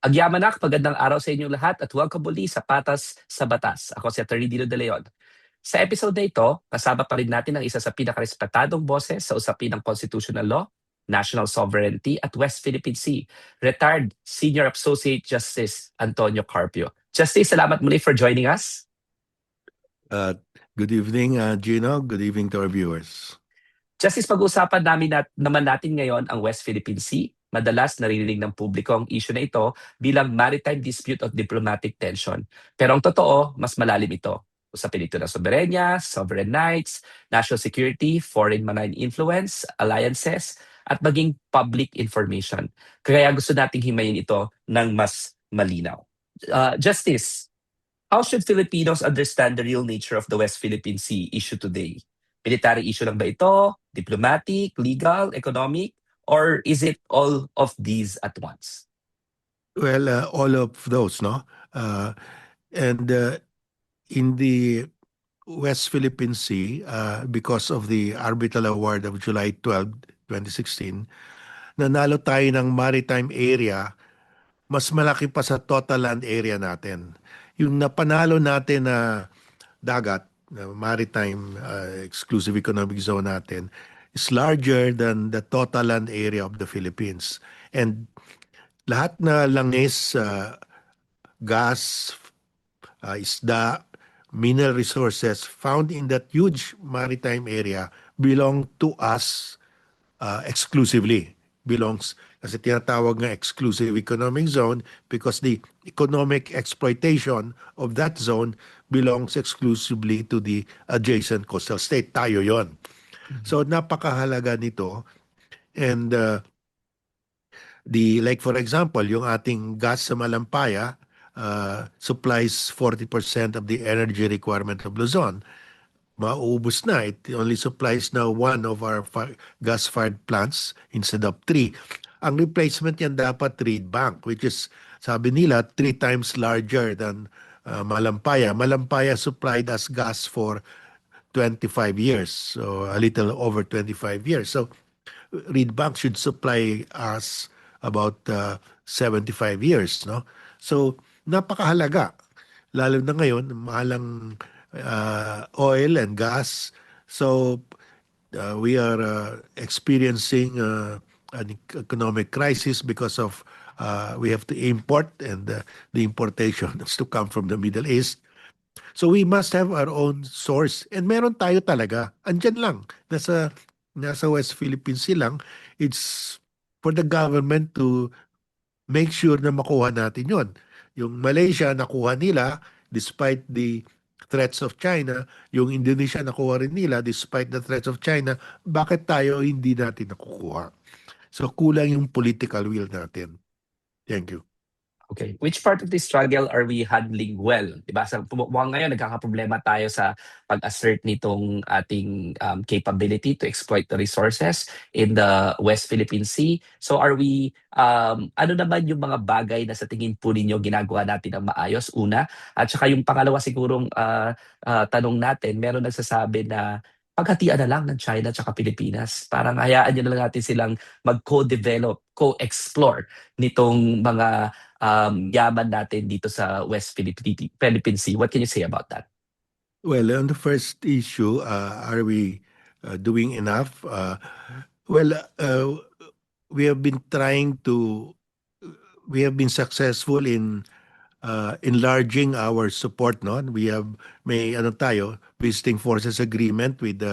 Agyamanak, magandang araw sa inyong lahat at welcome muli sa Patas sa Batas. Ako si Atty. Dino De Leon. Sa episode na ito, kasama pa rin natin ang isa sa pinakarespetadong boses sa usapin ng constitutional law, national sovereignty at West Philippine Sea, retired Senior Associate Justice Antonio Carpio. Justice, salamat muli for joining us. Good evening, Gino. Good evening to our viewers. Justice, pag-uusapan naman natin ngayon ang West Philippine Sea. Madalas naririnig ng publiko ang issue na ito bilang maritime dispute of diplomatic tension. Pero ang totoo, mas malalim ito. Usapin ito ng soberenya, sovereign rights, national security, foreign maritime influence, alliances, at maging public information. Kaya gusto nating himayin ito ng mas malinaw. Justice, how should Filipinos understand the real nature of the West Philippine Sea issue today? Military issue lang ba ito? Diplomatic, legal, economic? Or is it all of these at once? Well, all of those, no? And in the West Philippine Sea, because of the arbitral award of July 12, 2016, nanalo tayo ng maritime area mas malaki pa sa total land area natin. Yung napanalo natin na dagat, na maritime exclusive economic zone natin, is larger than the total land area of the Philippines. And lahat na langis, gas, isda, mineral resources found in that huge maritime area belong to us exclusively. Belongs, kasi tinatawag nga exclusive economic zone because the economic exploitation of that zone belongs exclusively to the adjacent coastal state. Tayo yon. So napakahalaga nito. And like for example, yung ating gas sa Malampaya supplies 40% of the energy requirement of Luzon. Mauubos na. It only supplies now one of our gas-fired plants instead of three. Ang replacement yan dapat Reed Bank, which is, sabi nila, 3 times larger than Malampaya. Malampaya supplied us gas for 25 years, so a little over 25 years. So Reed Bank should supply us about 75 years, no? So napakahalaga, lalo na ngayon, mahalang oil and gas. So we are experiencing an economic crisis because of we have to import, and the importation is to come from the Middle East. So we must have our own source. And meron tayo talaga. Andyan lang. Nasa West Philippines lang. It's for the government to make sure na makuha natin yon. Yung Malaysia, nakuha nila despite the threats of China. Yung Indonesia, nakuha rin nila despite the threats of China. Bakit tayo hindi natin nakukuha? So kulang yung political will natin. Thank you. Okay. Which part of the struggle are we handling well? Diba? Sa mukhang ngayon, nagkakaproblema tayo sa pag-assert nitong ating capability to exploit the resources in the West Philippine Sea. So are we, ano naman yung mga bagay na sa tingin po ninyo ginagawa natin ang maayos, una? At saka yung pangalawa sigurong tanong natin, meron nagsasabi na paghatian na lang ng China at saka Pilipinas. Parang hayaan nyo na lang natin silang mag-co-develop, co-explore nitong mga yaman natin dito sa West Philippine Sea. What can you say about that? Well, on the first issue, are we doing enough? Well, we have been we have been successful in enlarging our support. No, may visiting forces agreement with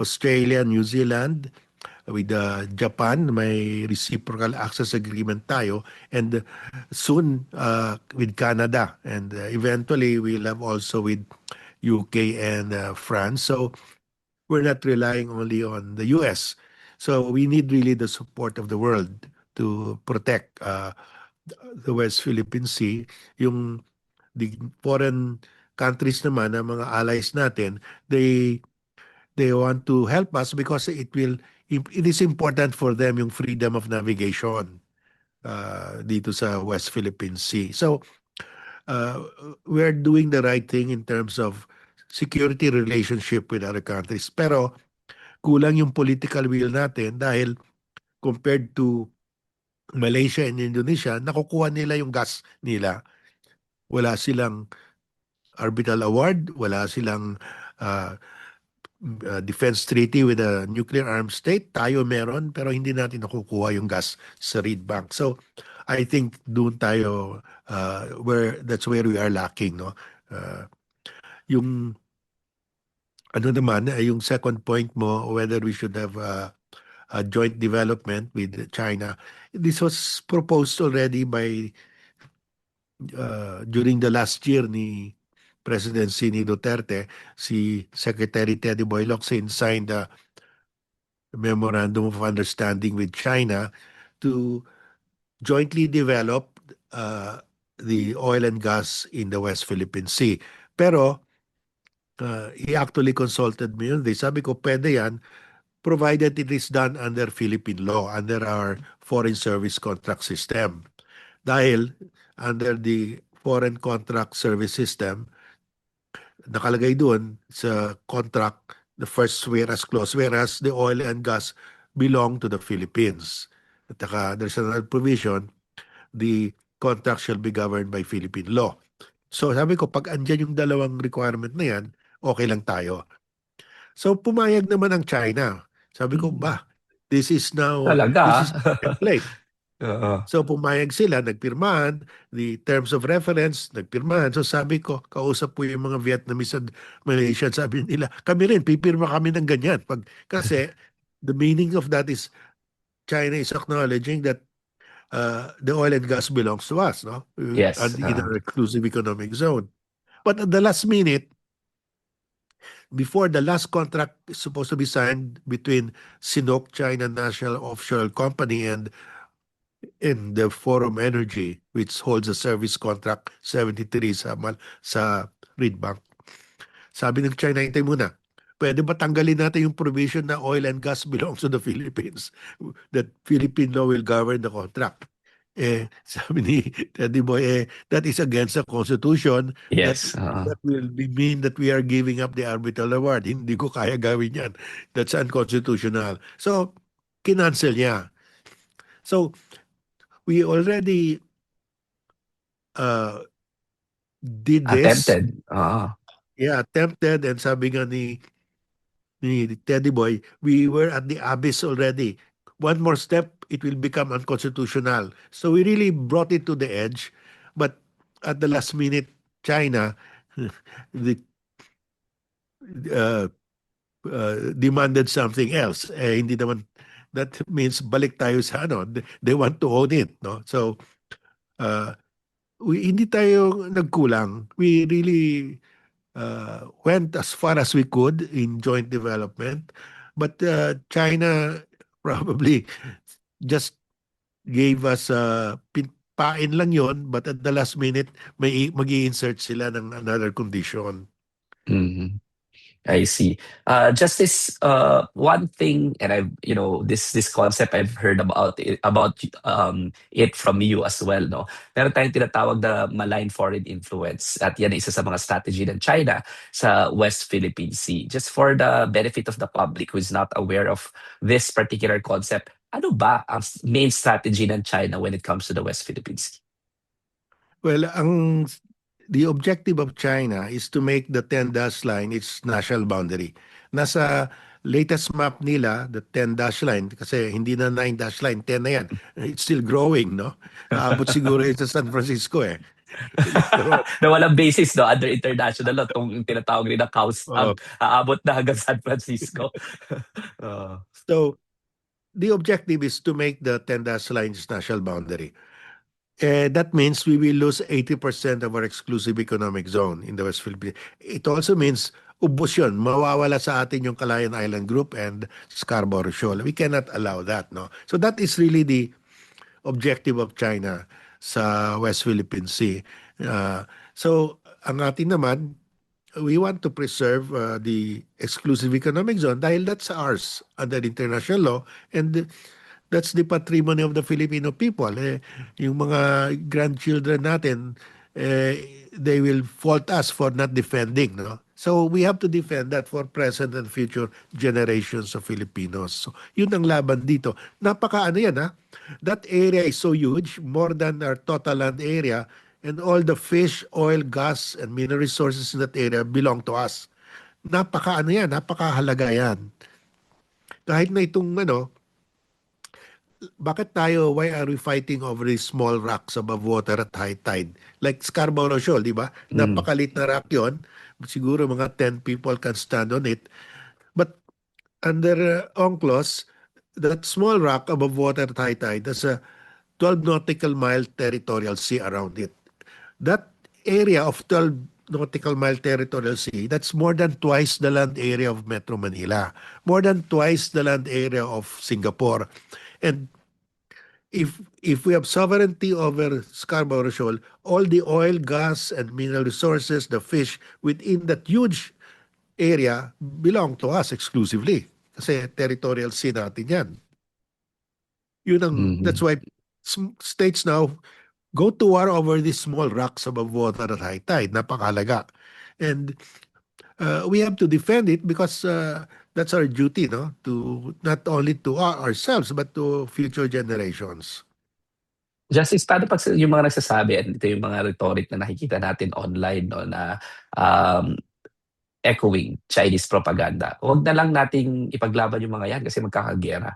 Australia, New Zealand, with Japan, may reciprocal access agreement tayo, and soon with Canada, and eventually we'll have also with UK and France. So we're not relying only on the US. So we need really the support of the world to protect the West Philippine Sea. Yung the foreign countries naman, ang mga allies natin, they want to help us because it is important for them yung freedom of navigation dito sa West Philippine Sea. So we're doing the right thing in terms of security relationship with other countries. Pero kulang yung political will natin dahil compared to Malaysia and Indonesia, nakukuha nila yung gas nila. Wala silang arbitral award, wala silang uh, defense treaty with a nuclear armed state. Tayo meron, pero hindi natin nakukuha yung gas sa Reed Bank. So, I think doon tayo, that's where we are lacking, no? Uh, yung ano naman, yung second point mo, whether we should have a joint development with China. This was proposed already by during the last year ni Presidency ni Duterte. Si Secretary Teddy Boy Locsin signed a memorandum of understanding with China to jointly develop the oil and gas in the West Philippine Sea. Pero he actually consulted me on this. Sabi ko, pwede yan, provided it is done under Philippine law, under our foreign service contract system. Dahil under the foreign contract service system, nakalagay doon sa contract, the first whereas clause, whereas the oil and gas belong to the Philippines. At saka, there's another provision, the contract shall be governed by Philippine law. So sabi ko, pag andyan yung dalawang requirement na yan, okay lang tayo. So pumayag naman ang China. Sabi ko, Mm. ba, this is Talaga. template. Oo. So pumayag sila, nagpirmahan, the terms of reference, nagpirmahan. So sabi ko, kausap po yung mga Vietnamese at Malaysian, sabi nila, kami rin, pipirma kami ng ganyan. Kasi the meaning of that is China is acknowledging that the oil and gas belongs to us, no? Yes. In our exclusive economic zone. But at the last minute, before the last contract is supposed to be signed between Sinopec, China National Offshore Company, and in the Forum Energy, which holds a service contract 73 sa Reed Bank. Sabi ng China, hintay muna, pwede ba tanggalin natin yung provision na oil and gas belongs to the Philippines? That Philippine law will govern the contract. Sabi ni Teddy Boy, that is against the Constitution. That Yes. that will mean that we are giving up the arbitral award. Hindi ko kaya gawin yan. That's unconstitutional. So, kinancel niya. So, we already uh, did this. Attempted. Oo. Yeah, attempted, and sabi nga ni Teddy Boy, we were at the abyss already. One more step, it will become unconstitutional. So we really brought it to the edge, but at the last minute, China the, uh, demanded something else. Hindi naman, that means balik tayo sa ano, they want to own it, no? So, uh, hindi tayo nagkulang. We really went as far as we could in joint development. But China probably just gave us pain lang yon, but at the last minute, mag-i-insert sila ng another condition. Mhm. I see. Just this one thing, and I've this concept I've heard about it from you as well, no. Meron tayong tinatawag na malign foreign influence, at yan ay isa sa mga strategy ng China sa West Philippine Sea. Just for the benefit of the public who is not aware of this particular concept, ano ba ang main strategy ng China when it comes to the West Philippine Sea? Well, the objective of China is to make the 10-dash line its national boundary. Nasa latest map nila, the 10-dash line, kasi hindi na 9-dash line, 10 na yan. It's still growing, no? Aabot siguro yun sa San Francisco eh. Pero, Na walang basis, no, under international law, itong tinatawag rin na uh, CAUSTAG, aabot na hanggang San Francisco. so, the objective is to make the 10-dash line its national boundary. That means we will lose 80% of our exclusive economic zone in the West Philippines. It also means ubos yun. Mawawala sa atin yung Calayan Island Group and Scarborough Shoal. We cannot allow that, no? So that is really the objective of China sa West Philippine Sea. So ang atin naman, we want to preserve the exclusive economic zone dahil that's ours under international law, and that's the patrimony of the Filipino people. Yung mga grandchildren natin, they will fault us for not defending, no? So we have to defend that for present and future generations of Filipinos. So yun ang laban dito. Napaka ano yan ha? That area is so huge, more than our total land area, and all the fish, oil, gas, and mineral resources in that area belong to us. Napaka ano yan, napakahalaga yan. Kahit na itong ano, bakit tayo, why are we fighting over these small rocks above water at high tide? Like Scarborough Shoal, di ba? Mm. Napakalit na rock yun. Siguro mga 10 people can stand on it. But under UNCLOS, that small rock above water at high tide, there's a 12 nautical mile territorial sea around it. That area of 12 nautical mile territorial sea, that's more than twice the land area of Metro Manila, more than twice the land area of Singapore. And if we have sovereignty over Scarborough Shoal, all the oil, gas, and mineral resources, the fish within that huge area belong to us exclusively. Kasi territorial sea natin yan. That's Mhm. why states now go to war over these small rocks above water at high tide. Napakalaga. And we have to defend it because that's our duty, no? To not only to ourselves but to future generations. Justice, paano pag yung mga nagsasabi, at ito yung mga rhetoric na nakikita natin online, no, na um, echoing Chinese propaganda. Huwag na lang nating ipaglaban yung mga yan kasi magkakagera.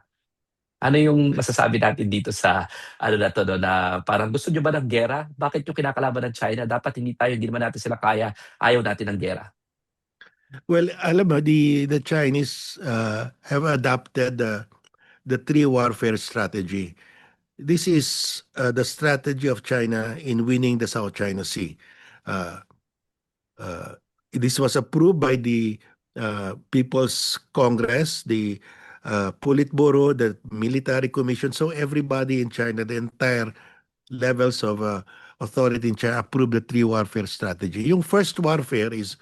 Ano yung masasabi natin dito sa ano na to, no, na parang gusto nyo ba ng gera? Bakit yung kinakalaban ng China? Dapat hindi tayo, hindi naman natin sila kaya. Ayaw natin ng gera. Well, alam mo, the Chinese have adopted the three warfare strategy. This is the strategy of China in winning the South China Sea. Uh, uh, this was approved by the People's Congress, the Politburo, the Military Commission. So everybody in China, the entire levels of authority in China approved the three warfare strategy. Yung first warfare is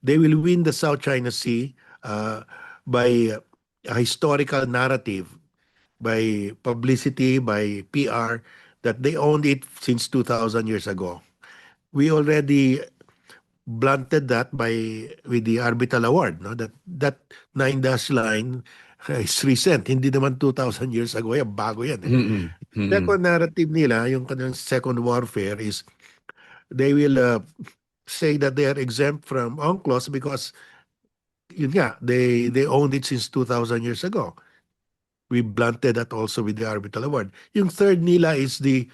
they will win the South China Sea by a historical narrative, by publicity, by PR, that they owned it since 2,000 years ago. We already blunted that with the Arbitral Award, no? That nine dash line is recent. Hindi naman 2,000 years ago. Yan, bago yan eh. Mm-mm. Mm-mm. Second narrative nila, yung kanilang second warfare is they will say that they are exempt from UNCLOS because yun nga, they owned it since 2,000 years ago. We blunted that also with the Arbitral Award. Yung third nila is the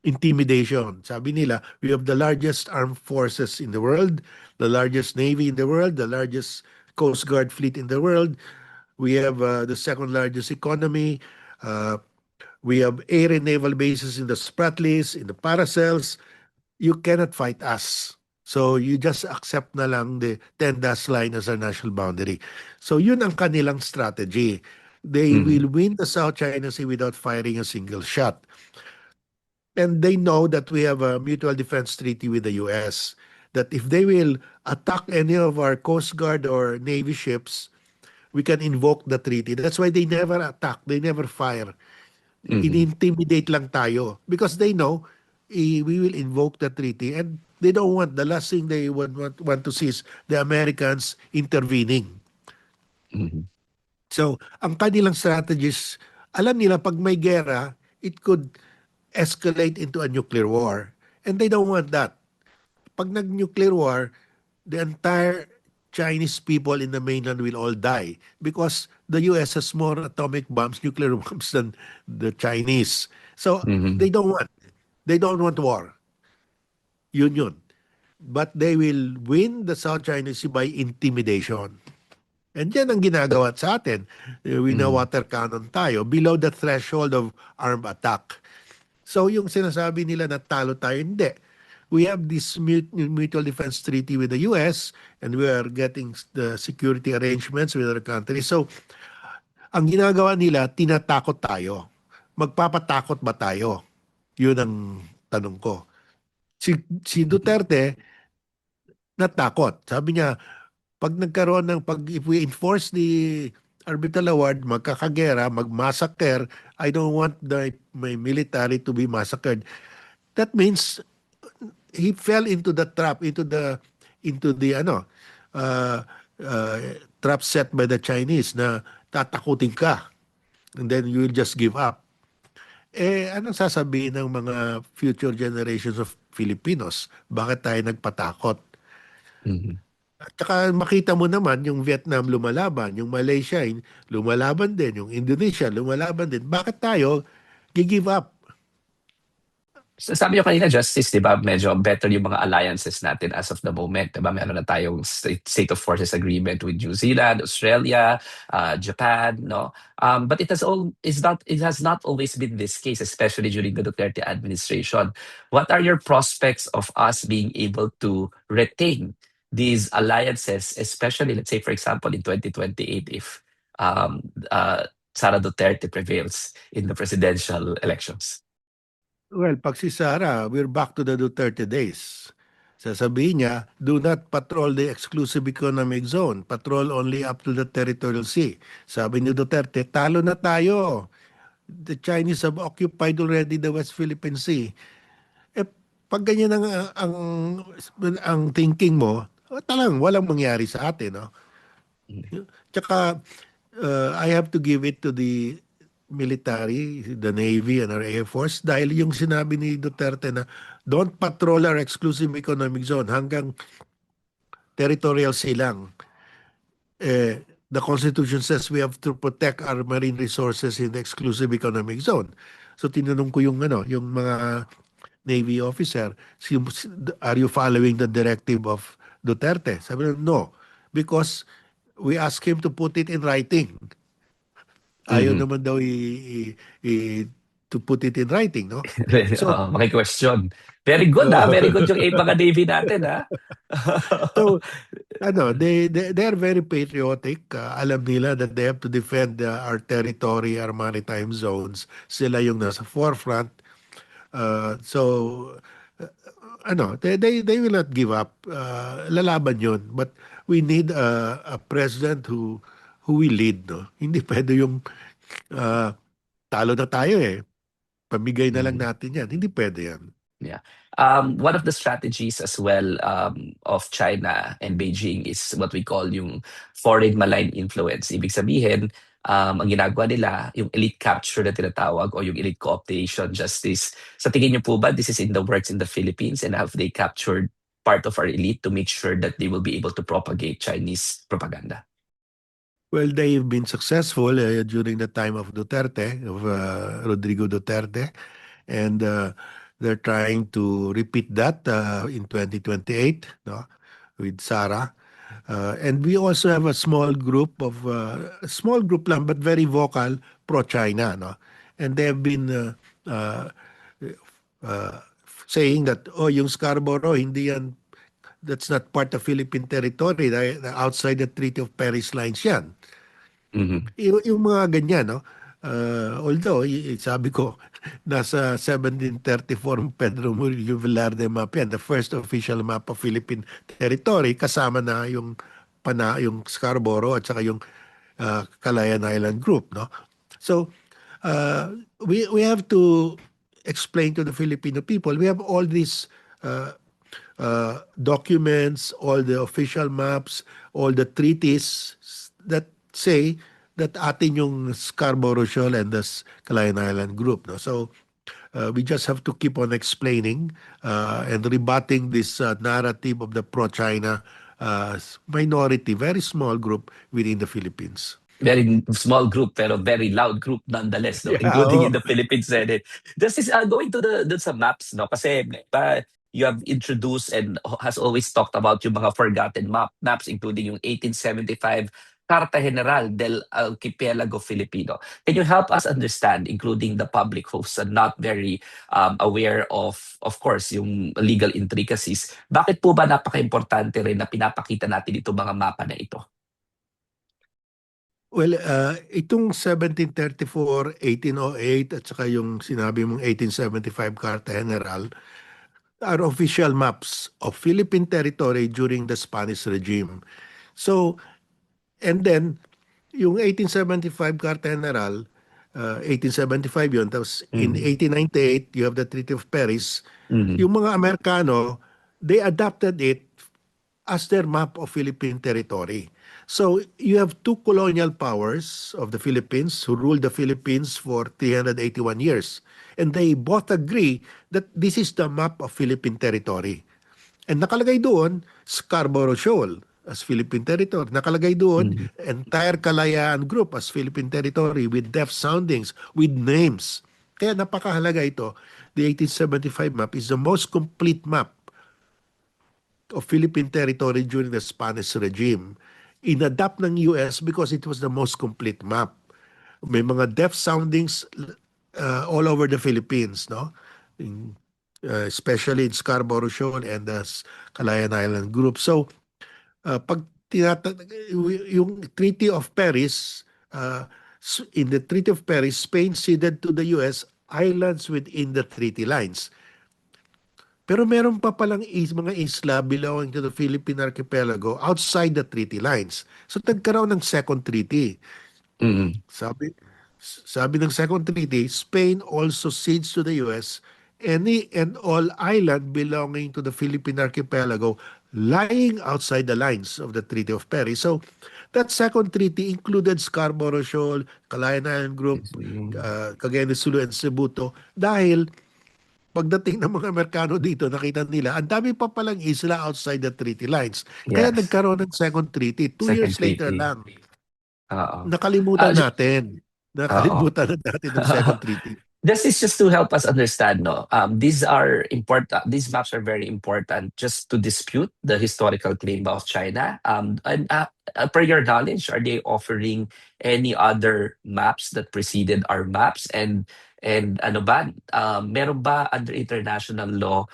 intimidation. Sabi nila, we have the largest armed forces in the world, the largest navy in the world, the largest Coast Guard fleet in the world. We have the second largest economy. We have air and naval bases in the Spratlys, in the Paracels. You cannot fight us. So you just accept na lang the 10-dash line as our national boundary. So yun ang kanilang strategy. They Mm-mm. will win the South China Sea without firing a single shot. And they know that we have a mutual defense treaty with the US, that if they will attack any of our Coast Guard or Navy ships, we can invoke the treaty. That's why they never attack, they never fire. Mm-mm. In-intimidate lang tayo because they know we will invoke the treaty, and they don't want, the last thing they want to see is the Americans intervening. Mm-mm. So, ang kanilang strategies, alam nila pag may gera, it could escalate into a nuclear war. And they don't want that. Pag nag-nuclear war, the entire Chinese people in the mainland will all die because the US has more atomic bombs, nuclear bombs than the Chinese. So Mm-mm. they don't want war. Yun. But they will win the South China Sea by intimidation. And yan ang ginagawa sa atin. Mm-mm. Wina-water cannon tayo below the threshold of armed attack. So yung sinasabi nila na talo tayo, hindi. We have this mutual defense treaty with the US, and we are getting the security arrangements with other countries. So ang ginagawa nila, tinatakot tayo. Magpapatakot ba tayo? Yun ang tanong ko. Si Duterte, natakot. Sabi niya, if we enforce the Arbitral Award, magkakagera, magmassacre, I don't want my military to be massacred. That means he fell into the trap, into the into the uh, uh, trap set by the Chinese na tatakutin ka and then you will just give up. Anong sasabihin ng mga future generations of Filipinos? Bakit tayo nagpatakot? Mhm. At saka makita mo naman yung Vietnam lumalaban, yung Malaysia lumalaban din, yung Indonesia lumalaban din. Bakit tayo give up? Sabi nyo kanina, Justice, di ba, medyo better yung mga alliances natin as of the moment. Di ba, meron na tayong state of forces agreement with New Zealand, Australia, Japan, no? But it has not always been this case, especially during the Duterte administration. What are your prospects of us being able to retain these alliances, especially, let's say, for example, in 2028, if Sara Duterte prevails in the presidential elections? Well, pag si Sara, we're back to the Duterte days. Sasabihin niya, do not patrol the exclusive economic zone. Patrol only up to the territorial sea. Sabi ni Duterte, talo na tayo. The Chinese have occupied already the West Philippine Sea. Eh, pag ganyan ang thinking mo, talagang walang mangyari sa atin, no? Tsaka, I have to give it to the military, the Navy and our Air Force dahil yung sinabi ni Duterte na don't patrol our exclusive economic zone hanggang territorial sea lang. The Constitution says we have to protect our marine resources in the exclusive economic zone. So tinanong ko yung mga Navy officer, are you following the directive of Duterte? Sabi niya, no, because we asked him to put it in writing. Ayaw Mhm. naman daw to put it in writing, no? So, Maki-question. Very good, ah. Very good yung mga Navy natin, ah. so they are very patriotic. Alam nila that they have to defend our territory, our maritime zones. Sila yung nasa forefront. So, they will not give up. Lalaban yun. But we need a president who will lead, no? Hindi pwede yung uh, talo na tayo eh. Pamigay na lang Mhm. natin yan. Hindi pwede yan. Yeah. One of the strategies as well of China and Beijing is what we call yung foreign malign influence. Ibig sabihin, ang ginagawa nila, yung elite capture na tinatawag o yung elite co-optation justice. Sa tingin niyo po ba, this is in the works in the Philippines and have they captured part of our elite to make sure that they will be able to propagate Chinese propaganda? Well, they've been successful during the time of Duterte, of Rodrigo Duterte, and they're trying to repeat that in 2028, no, with Sara. And we also have a small group lang, but very vocal, pro-China, no? And they have been uh, saying that, oh, yung Scarborough, hindi yan, that's not part of Philippine territory, outside the Treaty of Paris lines yan. Mhm. Yung mga ganyan, no? Although, sabi ko, nasa 1734 Pedro Murillo Velarde map yan, the first official map of Philippine territory, kasama na yung Scarborough at saka yung Calayan Island Group, no? So, we have to explain to the Filipino people, we have all these uh, documents, all the official maps, all the treaties that say that atin yung Scarborough Shoal and the Calayan Island Group. No? So we just have to keep on explaining and rebutting this narrative of the pro-China minority, very small group within the Philippines. Very small group pero very loud group nonetheless, no, Yeah, including in oh. the Philippine Senate. This is going to the dun sa maps, no, kasi you have introduced and has always talked about yung mga forgotten maps, including yung 1875 Carta General del Archipelago Filipino. Can you help us understand, including the public who's not very aware of course, yung legal intricacies, bakit po ba napaka-importante rin na pinapakita natin itong mga mapa na ito? Well, itong 1734, 1808 at saka yung sinabi mong 1875 Carta General are official maps of Philippine territory during the Spanish regime. So, and then, yung 1875 Carta General, 1875 yun, tapos in Mhm. 1898, you have the Treaty of Paris. Mhm. Yung mga Amerikano, they adopted it as their map of Philippine territory. So you have two colonial powers of the Philippines who ruled the Philippines for 381 years. And they both agree that this is the map of Philippine territory. And nakalagay doon, Scarborough Shoal as Philippine territory. Nakalagay doon, Mm. entire Kalayaan Group as Philippine territory with depth soundings, with names. Kaya napakahalaga ito. The 1875 map is the most complete map of Philippine territory during the Spanish regime. Inadapt ng US because it was the most complete map. May mga depth soundings all over the Philippines, no? Especially in Scarborough Shoal and the Calayan Island Group. So, pag yung Treaty of Paris, in the Treaty of Paris, Spain ceded to the US islands within the treaty lines. Pero meron pa palang mga isla belonging to the Philippine Archipelago outside the treaty lines. So nagkaroon ng second treaty. Mm. Sabi ng second treaty, Spain also cedes to the US any and all island belonging to the Philippine Archipelago lying outside the lines of the Treaty of Paris. So that second treaty included Scarborough Shoal, Calayan Island Group, Mm. Cagayan de Sulu and Cebuto dahil pagdating ng mga Amerikano dito, nakita nila, ang dami pa palang isla outside the treaty lines. Kaya Yes. nagkaroon ng second treaty. 2 Second years later treaty. lang. Oo. Nakalimutan Ju- natin. Oo. Nakalimutan na natin ng second treaty. This is just to help us understand, no? These are important. These maps are very important just to dispute the historical claim of China. And per your knowledge, are they offering any other maps that preceded our maps? And ano ba? Meron ba under international law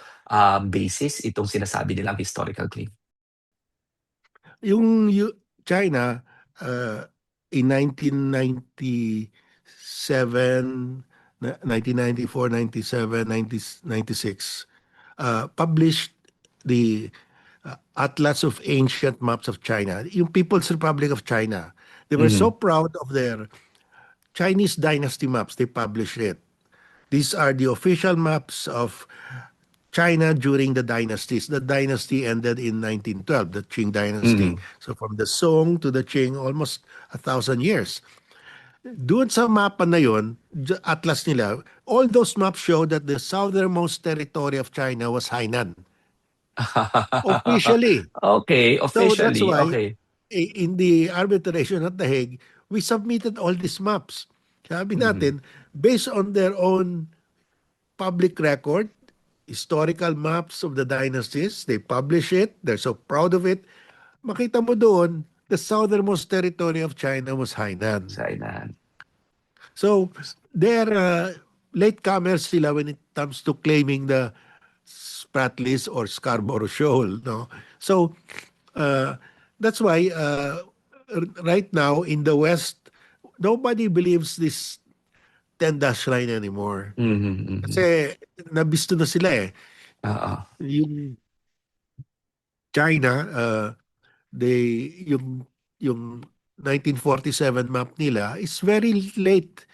basis itong sinasabi nilang historical claim? Yung China, in 1997, 1994, 97, 96, published the Atlas of Ancient Maps of China, yung People's Republic of China. They were so Mhm. proud of their Chinese dynasty maps. They published it. These are the official maps of China during the dynasties. The dynasty ended in 1912, the Qing dynasty. Mhm. So from the Song to the Qing, almost 1,000 years. Doon sa mapa na yon, atlas nila, all those maps show that the southernmost territory of China was Hainan. Officially. Okay, So that's officially. why Okay. in the arbitration at The Hague, we submitted all these maps. Sabi Mhm. natin, based on their own public record, historical maps of the dynasties, they publish it, they're so proud of it. Makita mo doon, the southernmost territory of China was Hainan. China. So, they're latecomers sila when it comes to claiming the Spratlys or Scarborough Shoal. No? So, that's why right now in the West, nobody believes this 10-dash line anymore. Mhm. Mhm. Kasi nabisto na sila eh. Oo. Yung China, yung 1947 map nila is very late.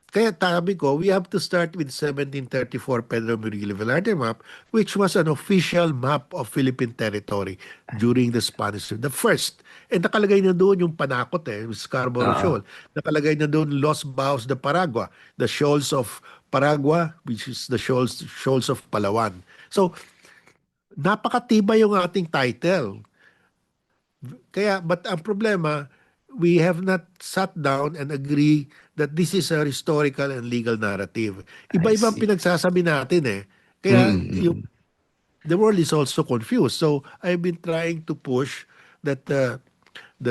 Kaya sabi ko, we have to start with 1734 Pedro Murillo Velarde map, which was an official map of Philippine territory during the Spanish, the first. And nakalagay na doon yung Panakot Scarborough Oo. Shoal. Nakalagay na doon Los Baos de Paragua, the shoals of Paragua, which is the shoals of Palawan. So, napakatibay yung ating title. Kaya, but ang problema, we have not sat down and agree that this is a historical and legal narrative. I Iba-ibang see. pinagsasabi natin eh. Kaya Mhm. Mhm. the world is also confused. So I've been trying to push that the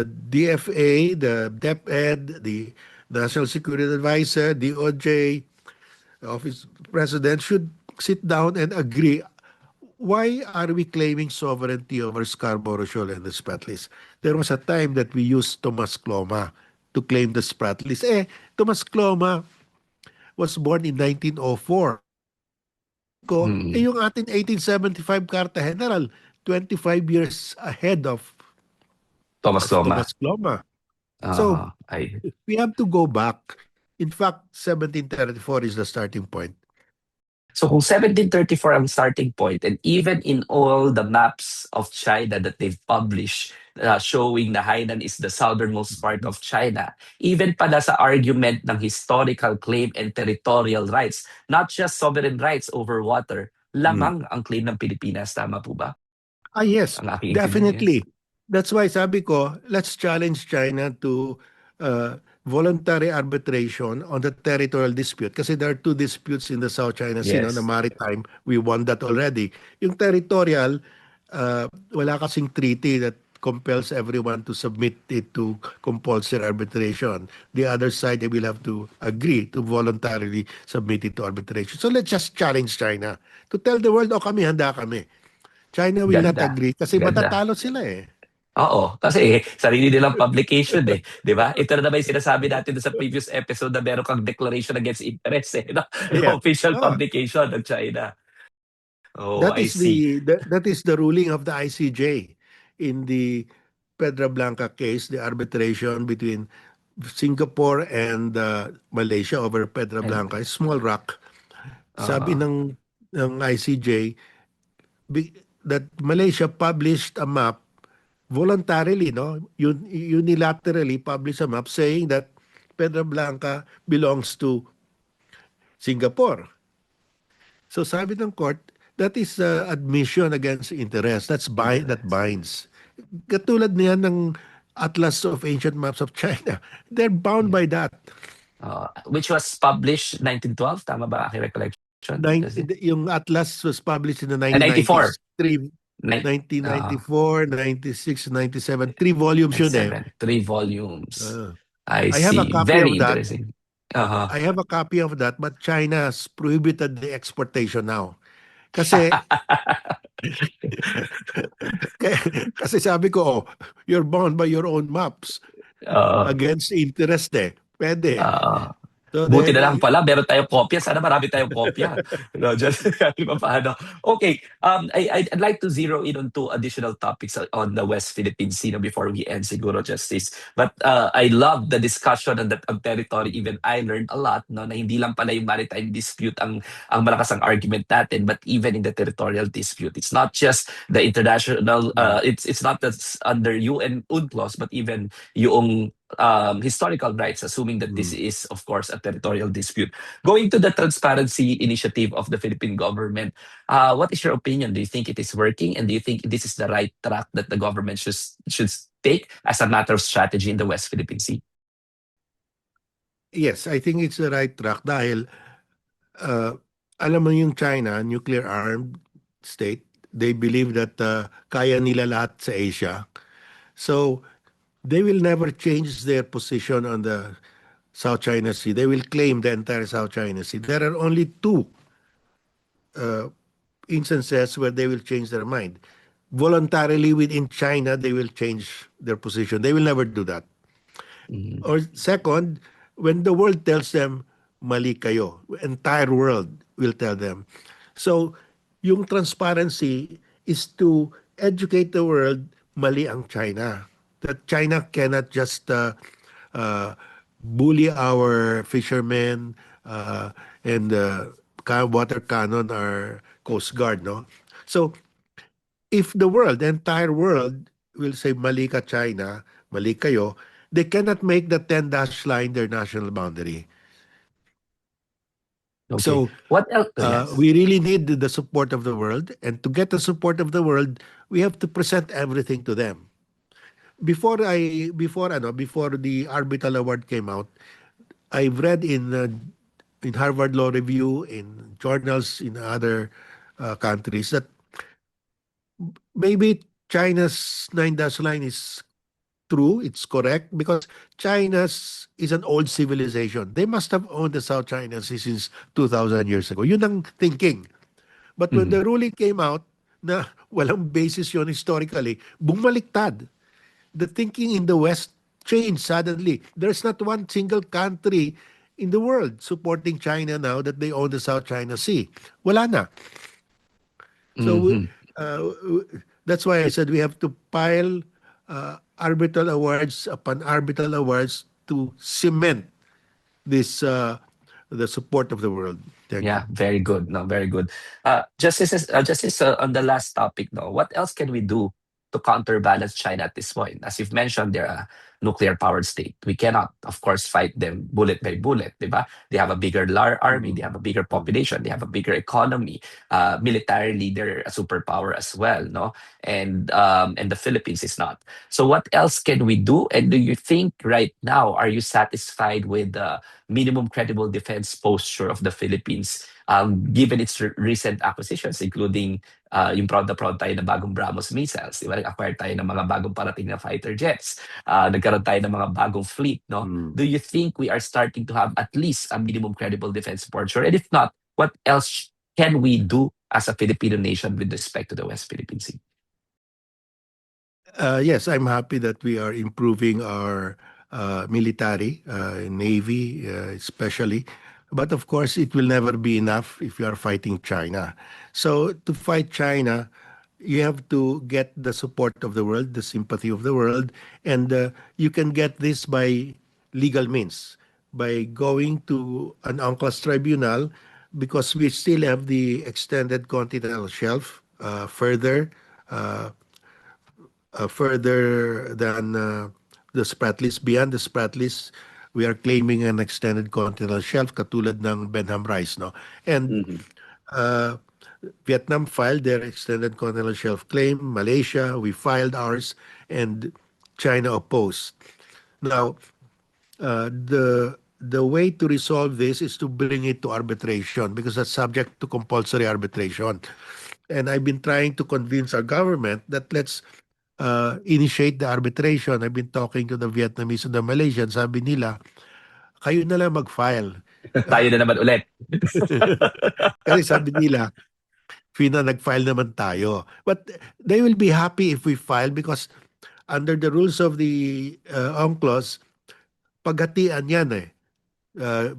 DFA, the DepEd, the National Security Advisor, DOJ, Office of the President should sit down and agree. Why are we claiming sovereignty over Scarborough Shoal and the Spratlys? There was a time that we used Thomas Cloma to claim the Spratlys. Thomas Cloma was born in 1904. Mhm. Yung ating 1875 Carta General, 25 years ahead Thomas of Loma. Thomas Cloma. So Oo. Ay. we have to go back. In fact, 1734 is the starting point. So kung 1734 ang starting point, and even in all the maps of China that they've published, showing na Hainan is the southernmost part of China, even pala sa argument ng historical claim and territorial rights, not just sovereign rights over water, Mm. lamang ang claim ng Pilipinas. Tama po ba? Yes, Ang aking intindihan, yes. definitely. That's why sabi ko, let's challenge China to voluntary arbitration on the territorial dispute. Kasi there are two disputes in the South China Sea, no, na Yes. maritime. We won that already. Yung territorial, wala kasing treaty that compels everyone to submit it to compulsory arbitration. The other side, they will have to agree to voluntarily submit it to arbitration. So let's just challenge China to tell the world, oh kami, handa kami. China will not Ganda. agree kasi Ganda. matatalo sila eh. Oo, kasi sarili nilang publication eh, 'di ba? Ito na naman yung sinasabi natin sa previous episode na meron kang declaration against interest eh, no? Yeah. Official Oh, publication ng China. Oh, that I is see. the ruling of the ICJ in the Pedra Blanca case, the arbitration between Singapore and Malaysia over Pedra And Blanca, a small rock. Sabi uh, ng ICJ that Malaysia published a map voluntarily, no? Unilaterally published a map saying that Pedra Blanca belongs to Singapore. So sabi ng court, that is admission against interest. That interest. binds. Katulad niyan ng Atlas of Ancient Maps of China. They're bound Yeah. by that. Which was published 1912, tama ba aking recollection? Kasi Yung Atlas was published in the 94, 1990s. Nin- uh, 1994, 96, 97. 3 volumes yun eh. 97, 3 volumes. Uh, I I have a see. copy Very of that. interesting. Uh-huh. I have a copy of that, but China has prohibited the exportation now. Kasi kasi sabi ko, oh, you're bound by your own maps Oo. against interest eh. Pwede. Oo. So Buti there, na lang pala, meron tayong kopya. Sana marami tayong kopya. No, just kahit pa paano. Okay, I'd like to zero in on two additional topics on the West Philippine Sea no, before we end siguro, Justice. But I love the discussion on that on territory. Even I learned a lot no, na hindi lang pala yung maritime dispute ang malakas ang argument natin, but even in the territorial dispute. It's not just the international, it's not that's under UN UNCLOS, but even yung historical rights, assuming that this is, of course, a territorial dispute. Going to the transparency initiative of the Philippine government, what is your opinion? Do you think it is working? And do you think this is the right track that the government should take as a matter of strategy in the West Philippine Sea? yes, I think it's the right track dahil alam mo yung China, nuclear armed state, they believe that kaya nila lahat sa Asia. So they will never change their position on the South China Sea. They will claim the entire South China Sea. There are only two instances where they will change their mind. Voluntarily within China, they will change their position. They will never do that. Mhm. Or second, when the world tells them, mali kayo, entire world will tell them. So, yung transparency is to educate the world, mali ang China. That China cannot just bully our fishermen and water cannon our Coast Guard, no? So, if the world, the entire world will say mali ka China, mali kayo, they cannot make the 10-dash line their national boundary. Okay. So What else? Yes. we really need the support of the world, and to get the support of the world, we have to present everything to them. Before the Arbitral Award came out, I've read in Harvard Law Review, in journals in other countries that maybe China's 9-dash line is true, it's correct, because China's is an old civilization. They must have owned the South China Sea since 2,000 years ago. Yun ang thinking. But when the ruling came out na walang basis yun historically, bumaliktad. The thinking in the West changed suddenly. There's not one single country in the world supporting China now that they own the South China Sea. Wala na. So Mhm. that's why I said we have to pile arbitral awards upon arbitral awards to cement this the support of the world. Thank you. Yeah, very good. No, very good. Justice, on the last topic, no, what else can we do to counterbalance China at this point? As you've mentioned, they're a nuclear powered state. We cannot, of course, fight them bullet by bullet, diba? They have a bigger army, they have a bigger population, they have a bigger economy. Militarily, they're a superpower as well, no? And the Philippines is not. So what else can we do? And do you think right now, are you satisfied with the minimum credible defense posture of the Philippines, given its recent acquisitions, including proud tayo na bagong BrahMos missiles, di ba? Nag-acquire tayo ng mga bagong parating na fighter jets, nagkaroon tayo ng mga bagong fleet, no? Mm. Do you think we are starting to have at least a minimum credible defense posture? And if not, what else can we do as a Filipino nation with respect to the West Philippine Sea? Yes, I'm happy that we are improving our military, Navy especially. But of course, it will never be enough if you are fighting China. So to fight China, you have to get the support of the world, the sympathy of the world, and you can get this by legal means, by going to an UNCLOS tribunal, because we still have the extended continental shelf uh, further than the Spratlys. Beyond the Spratlys, we are claiming an extended continental shelf katulad ng Benham Rice, no? And Mhm. uh, Vietnam filed their extended continental shelf claim. Malaysia, we filed ours, and China opposed. Now, the way to resolve this is to bring it to arbitration because that's subject to compulsory arbitration. And I've been trying to convince our government that let's initiate the arbitration. I've been talking to the Vietnamese and the Malaysians. Sabi nila, kayo na lang mag-file. Tayo na naman ulit. Kasi sabi nila, Fina, nag-file naman tayo. But they will be happy if we file because under the rules of the UNCLOS, paghatian yan eh. Uh,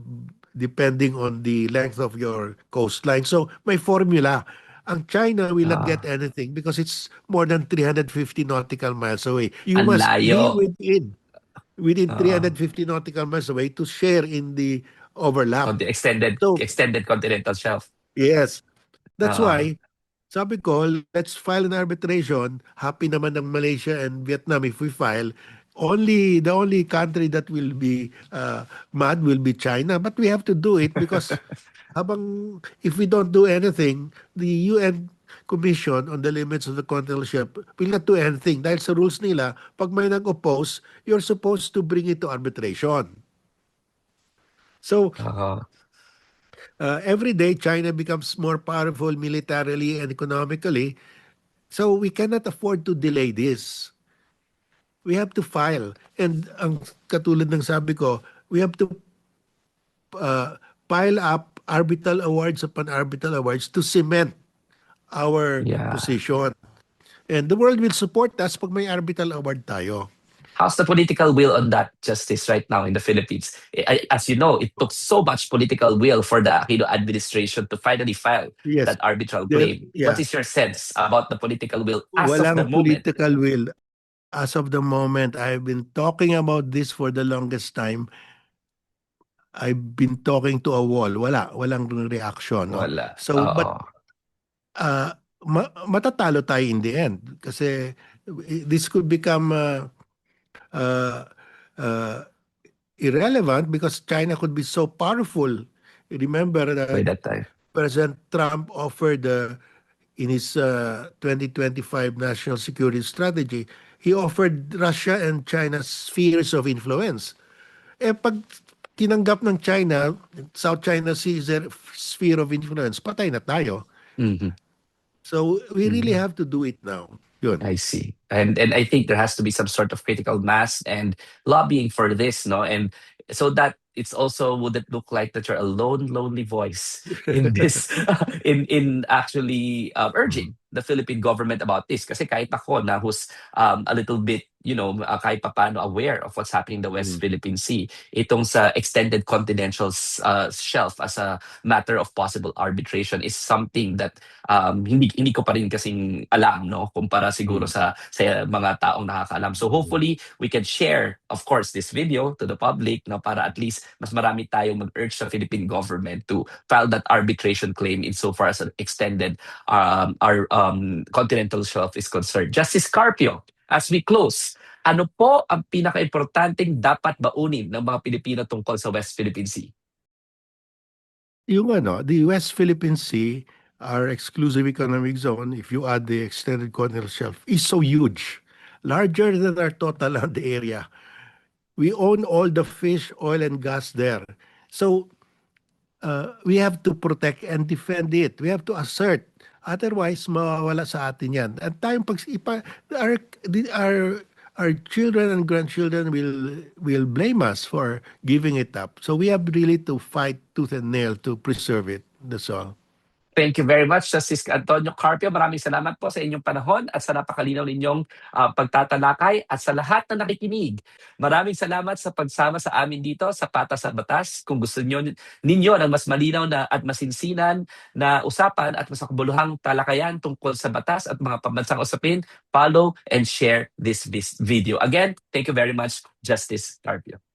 Depending on the length of your coastline. So may formula. Ang China will not get Ah, anything because it's more than 350 nautical miles away. You ang must be layo. within Ah, 350 nautical miles away to share in the overlap. the extended So, extended continental shelf. yes, that's Ah, why sabi ko, let's file an arbitration. Happy naman ng Malaysia and Vietnam if we file. The only country that will be mad will be China. But we have to do it because if we don't do anything, the UN Commission on the Limits of the Continental Shelf will not do anything. Dahil sa rules nila, pag may nag-oppose, you're supposed to bring it to arbitration. So, ah, every day, China becomes more powerful militarily and economically. So, we cannot afford to delay this. We have to file. And ang katulad ng sabi ko, we have to uh, pile up arbitral awards upon arbitral awards to cement our yeah. position. And the world will support us pag may arbitral award tayo. How's the political will on that, Justice, right now in the Philippines? As you know, it took so much political will for the Aquino administration to finally file Yes. that arbitral claim. What Yeah. is your sense about the political will as of the Walang moment? political will. As of the moment, I've been talking about this for the longest time. I've been talking to a wall. Walang reaction, no? Wala. So, but Oo. matatalo tayo in the end kasi this could become uh, uh, irrelevant because China could be so powerful. Remember By that that time. President Trump offered in his 2025 national security strategy, he offered Russia and China spheres of influence. Pag tinanggap ng China, South China Sea is their sphere of influence, patay na tayo. Mhm. So we really Mhm. have to do it now. Yun. I see. And I think there has to be some sort of critical mass and lobbying for this, no? And so that it's also would it look like that you're a lonely voice in this in actually urging the Philippine government about this. Kasi kahit ako na who's a little bit, kahit papaano aware of what's happening in the West Philippine Sea, itong sa extended continental shelf as a matter of possible arbitration is something that hindi ko pa rin kasing alam, no, kumpara siguro sa mga taong nakakaalam. So hopefully we can share, of course, this video to the public, no, para at least mas marami tayong mag-urge sa Philippine government to file that arbitration claim insofar as an extended our continental shelf is concerned. Justice Carpio, as we close, ano po ang pinaka-importanting dapat baunin ng mga Pilipino tungkol sa West Philippine Sea? The West Philippine Sea, our exclusive economic zone, if you add the extended continental shelf, is so huge, larger than our total land area. We own all the fish, oil, and gas there. So we have to protect and defend it. We have to assert. Otherwise, mawawala sa atin yan. At tayong our children and grandchildren will blame us for giving it up. So we have really to fight tooth and nail to preserve it. That's all. Thank you very much, Justice Antonio Carpio. Maraming salamat po sa inyong panahon at sa napakalinaw ninyong pagtatalakay at sa lahat na nakikinig. Maraming salamat sa pagsama sa amin dito sa Patas sa Batas. Kung gusto ninyo ng mas malinaw na at masinsinan na usapan at mas makabuluhang talakayan tungkol sa batas at mga pambansang usapin, follow and share this video. Again, thank you very much, Justice Carpio.